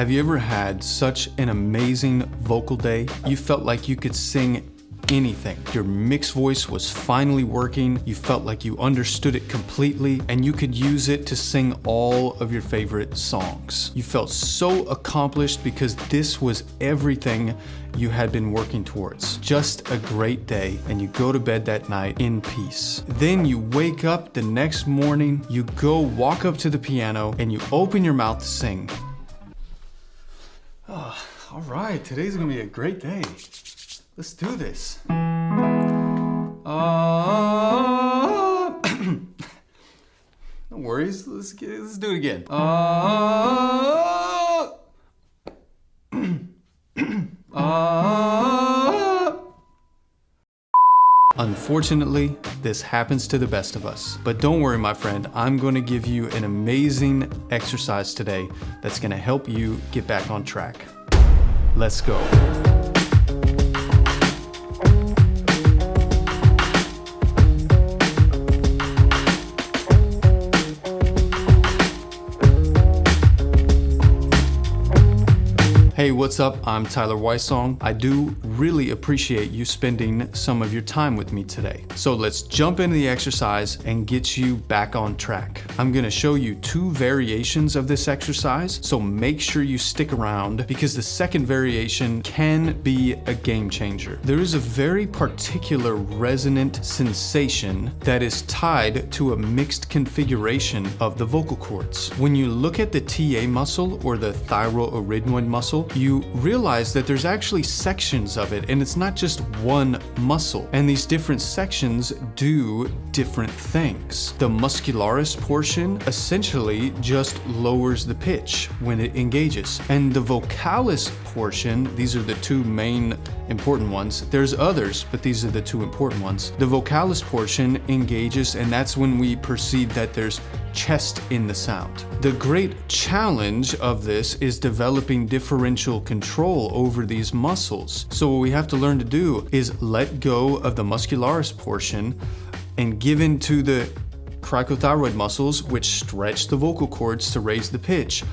Have you ever had such an amazing vocal day? You felt like you could sing anything. Your mixed voice was finally working. You felt like you understood it completely and you could use it to sing all of your favorite songs. You felt so accomplished because this was everything you had been working towards. Just a great day, and you go to bed that night in peace. Then you wake up the next morning, you go walk up to the piano and you open your mouth to sing. Oh, all right, today's gonna be a great day. Let's do this. No worries. Let's do it again. Unfortunately, this happens to the best of us. But don't worry, my friend. I'm going to give you an amazing exercise today that's going to help you get back on track. Let's go. Hey, what's up? I'm Tyler Wysong. I do really appreciate you spending some of your time with me today. So let's jump into the exercise and get you back on track. I'm gonna show you 2 variations of this exercise, so make sure you stick around because the second variation can be a game changer. There is a very particular resonant sensation that is tied to a mixed configuration of the vocal cords. When you look at the TA muscle or the thyroaryngenoid muscle, you realize that there's actually sections of it, and it's not just one muscle. And these different sections do different things. The muscularis portion essentially just lowers the pitch when it engages. And the vocalis portion, these are the 2 main important ones. There's others, but these are the 2 important ones. The vocalis portion engages, and that's when we perceive that there's chest in the sound. The great challenge of this is developing differential control over these muscles. So what we have to learn to do is let go of the muscularis portion and give in to the cricothyroid muscles, which stretch the vocal cords to raise the pitch,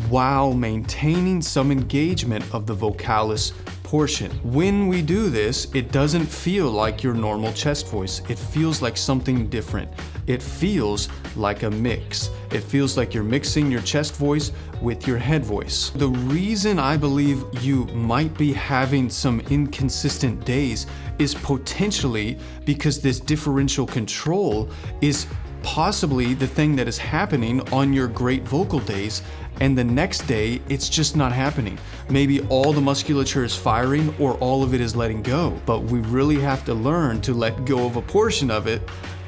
while maintaining some engagement of the vocalis portion. When we do this, it doesn't feel like your normal chest voice. It feels like something different. It feels like a mix. It feels like you're mixing your chest voice with your head voice. The reason I believe you might be having some inconsistent days is potentially because this differential control is possibly the thing that is happening on your great vocal days, and the next day it's just not happening. Maybe all the musculature is firing or all of it is letting go, but we really have to learn to let go of a portion of it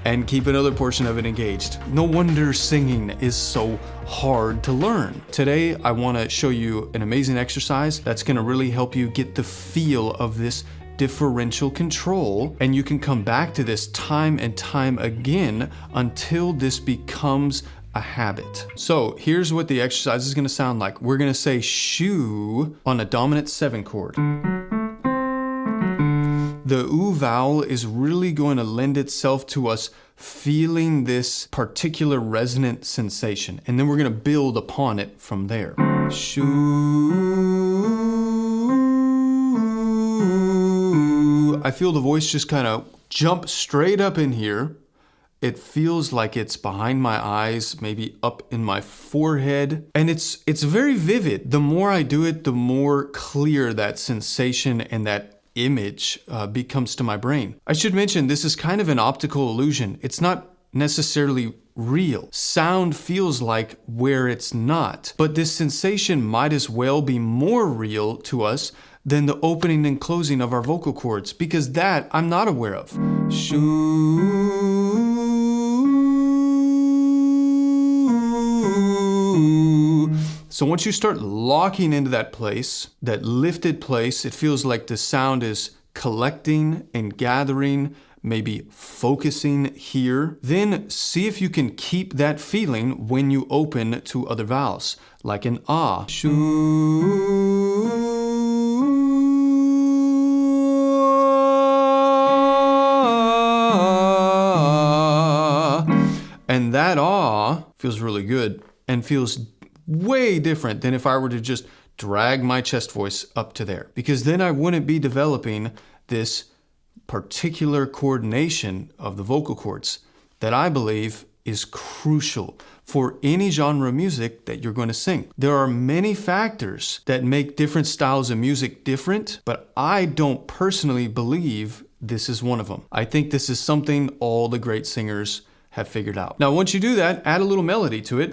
and keep another portion of it engaged. No wonder singing is so hard to learn. Today, I want to show you an amazing exercise that's going to really help you get the feel of this differential control, and you can come back to this time and time again until this becomes a habit. So here's what the exercise is going to sound like. We're going to say shoo on a dominant 7 chord. The oo vowel is really going to lend itself to us feeling this particular resonant sensation, and then we're going to build upon it from there. Shoo. I feel the voice just kind of jump straight up in here. It feels like it's behind my eyes, maybe up in my forehead, and it's very vivid. The more I do it, the more clear that sensation and that image becomes to my brain. I should mention this is kind of an optical illusion. It's not necessarily real. Sound feels like where it's not, but this sensation might as well be more real to us than the opening and closing of our vocal cords, because that I'm not aware of. Shoo. So once you start locking into that place, that lifted place, it feels like the sound is collecting and gathering, maybe focusing here. Then see if you can keep that feeling when you open to other vowels, like an ah. Shoo. And that ah feels really good and feels way different than if I were to just drag my chest voice up to there, because then I wouldn't be developing this particular coordination of the vocal cords that I believe is crucial for any genre of music that you're going to sing. There are many factors that make different styles of music different, but I don't personally believe this is one of them. I think this is something all the great singers have figured out. Now, once you do that, add a little melody to it.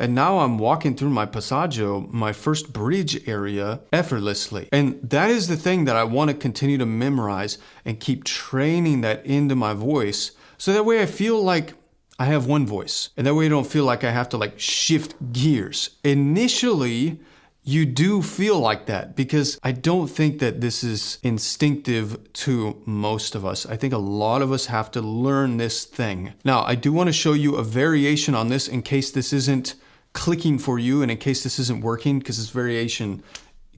And now I'm walking through my passaggio, my first bridge area, effortlessly. And that is the thing that I want to continue to memorize and keep training that into my voice, so that way I feel like I have one voice. And that way I don't feel like I have to like shift gears. Initially, you do feel like that, because I don't think that this is instinctive to most of us. I think a lot of us have to learn this thing. Now, I do want to show you a variation on this in case this isn't clicking for you and in case this isn't working, because this variation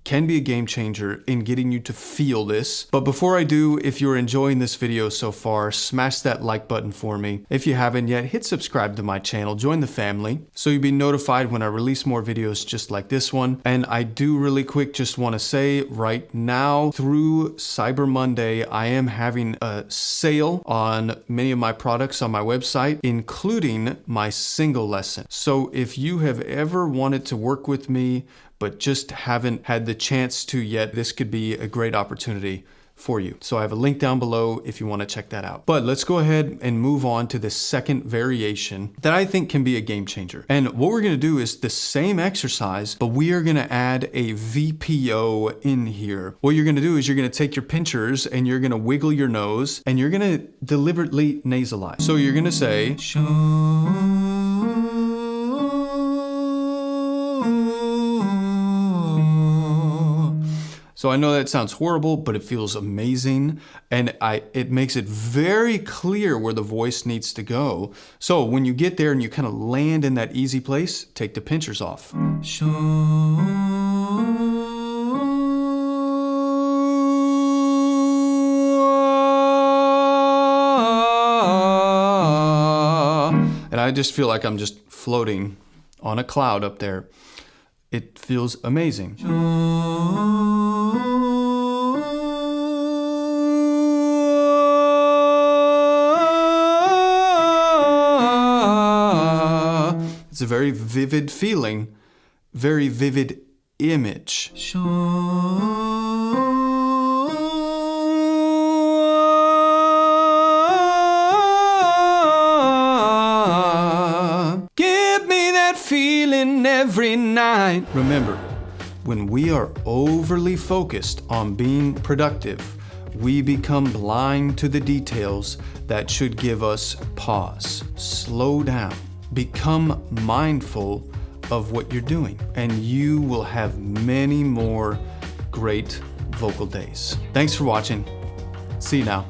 can be a game changer in getting you to feel this. But before I do, if you're enjoying this video so far, smash that like button for me. If you haven't yet, hit subscribe to my channel, join the family, so you'll be notified when I release more videos just like this one. And I do really quick just want to say right now, through Cyber Monday, I am having a sale on many of my products on my website, including my single lesson. So if you have ever wanted to work with me, but just haven't had the chance to yet, this could be a great opportunity for you. So I have a link down below if you want to check that out. But let's go ahead and move on to the second variation that I think can be a game changer. And what we're going to do is the same exercise, but we are going to add a VPO in here. What you're going to do is you're going to take your pinchers and you're going to wiggle your nose and you're going to deliberately nasalize. So you're going to say, so I know that sounds horrible, but it feels amazing, and it makes it very clear where the voice needs to go. So when you get there and you kind of land in that easy place, take the pinchers off. And I just feel like I'm just floating on a cloud up there. It feels amazing. It's a very vivid feeling, very vivid image. Give me that feeling every night. Remember, when we are overly focused on being productive, we become blind to the details that should give us pause. Slow down. Become mindful of what you're doing, and you will have many more great vocal days. Thanks for watching. See you now.